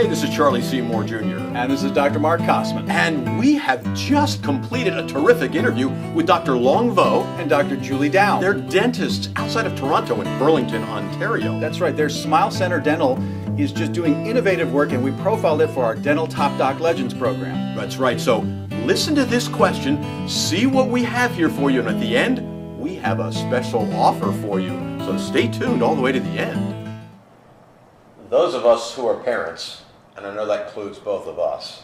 this is Charlie Seymour Jr. And this is Dr. Mark Kosman. And we have just completed a terrific interview with Dr. Longvo And Dr. Julie Dow. They're dentists outside of Toronto in Burlington, Ontario. That's right, their Smile Center Dental is just doing innovative work, and we profiled it for our Dental Top Doc Legends program. That's right. So listen to this question, see what we have here for you, and at the end, we have a special offer for you. So stay tuned all the way to the end. Those of us who are parents, and I know that includes both of us,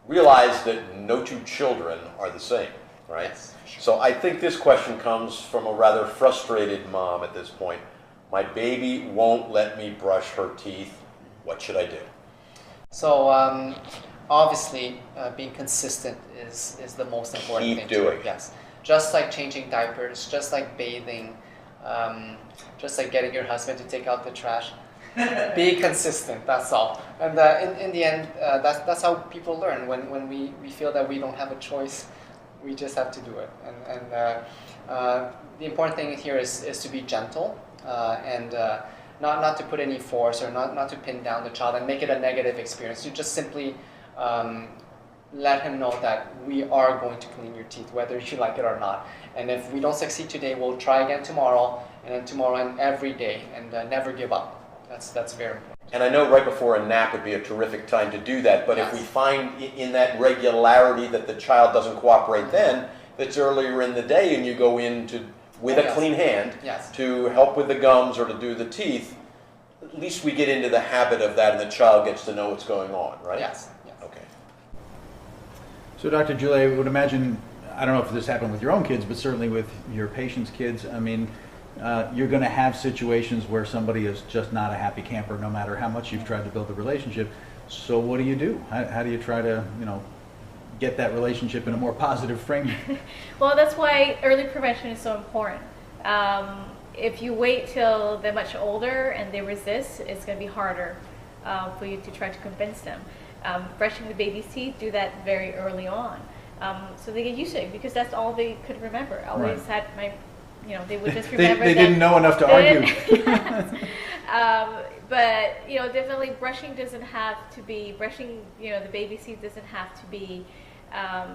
realize that no two children are the same, right? So I think this question comes from a rather frustrated mom at this point. My baby won't let me brush her teeth. What should I do? So obviously, being consistent is the most important thing. Keep doing it. Yes. Just like changing diapers, just like bathing, just like getting your husband to take out the trash. Be consistent, that's all. And in the end, that's how people learn. When we feel that we don't have a choice, we just have to do it. And the important thing here is to be gentle and not to put any force or not to pin down the child and make it a negative experience. You just simply let him know that we are going to clean your teeth, whether you like it or not. And if we don't succeed today, we'll try again tomorrow, and then tomorrow and every day, and never give up. That's very important. And I know right before a nap would be a terrific time to do that, but Yes. if we find in that regularity that the child doesn't cooperate then, it's earlier in the day and you go in with a Yes. clean hand Yes. to help with the gums or to do the teeth, at least we get into the habit of that and the child gets to know what's going on, right? Yes. Yes. Okay. So Dr. Julie, I would imagine, I don't know if this happened with your own kids, but certainly with your patients' kids, I mean, you're going to have situations where somebody is just not a happy camper, no matter how much you've tried to build a relationship. So what do? How do you try to, get that relationship in a more positive frame? Well, that's why early prevention is so important. If you wait till they're much older and they resist, it's going to be harder for you to try to convince them. Brushing the baby's teeth, do that very early on. So they get used to it, because that's all they could remember. I always had they would just remember they that didn't know enough to argue. Yes. But definitely brushing doesn't have to be the baby's teeth doesn't have to be a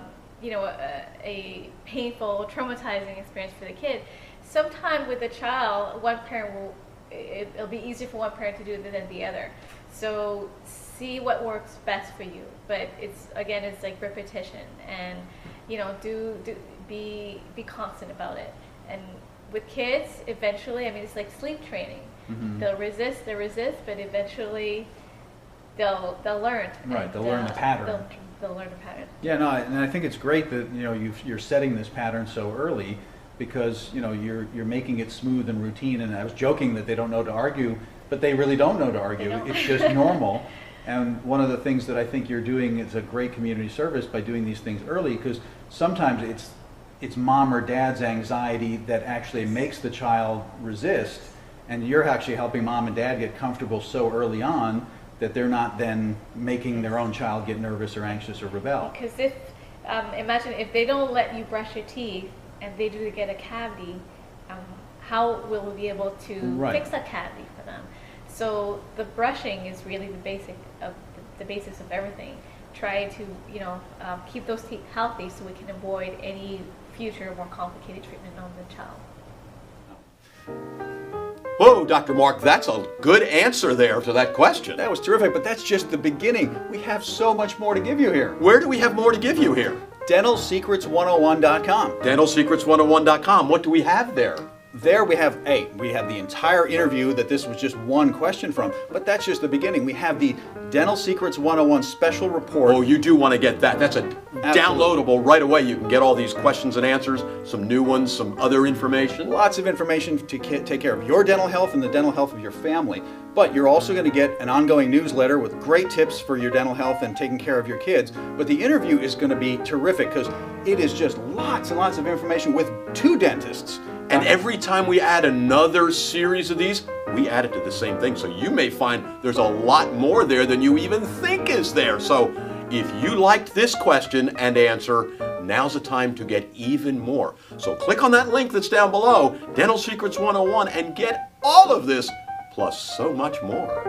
painful, traumatizing experience for the kid. Sometime with the child, one parent it'll be easier for one parent to do it than the other. So see what works best for you. But it's like repetition, and be constant about it. And with kids, eventually, it's like sleep training. Mm-hmm. They'll resist, but eventually they'll learn. Right, they'll learn the pattern. They'll learn the pattern. Yeah, no, and I think it's great that you're setting this pattern so early, because you're making it smooth and routine. And I was joking that they don't know to argue, but they really don't know to argue. It's just normal. And one of the things that I think you're doing is a great community service by doing these things early, because sometimes it's mom or dad's anxiety that actually makes the child resist, and you're actually helping mom and dad get comfortable so early on that they're not then making their own child get nervous or anxious or rebel. Because imagine if they don't let you brush your teeth and they do get a cavity, how will we be able to fix that cavity for them? So the brushing is really the basis of everything. Try to keep those teeth healthy so we can avoid any future more complicated treatment on the child. Whoa, Dr. Mark, that's a good answer there to that question. That was terrific, but that's just the beginning. We have so much more to give you here. Where do we have more to give you here? DentalSecrets101.com. DentalSecrets101.com. What do we have there? There we have the entire interview that this was just one question from, but that's just the beginning. We have the Dental Secrets 101 special report. Oh, you do want to get that. That's downloadable right away. You can get all these questions and answers, some new ones, some other information. Lots of information to take care of your dental health and the dental health of your family. But you're also going to get an ongoing newsletter with great tips for your dental health and taking care of your kids. But the interview is going to be terrific, because it is just lots and lots of information with two dentists. And every time we add another series of these, we add it to the same thing. So you may find there's a lot more there than you even think is there. So if you liked this question and answer, now's the time to get even more. So click on that link that's down below, Dental Secrets 101, and get all of this, plus so much more.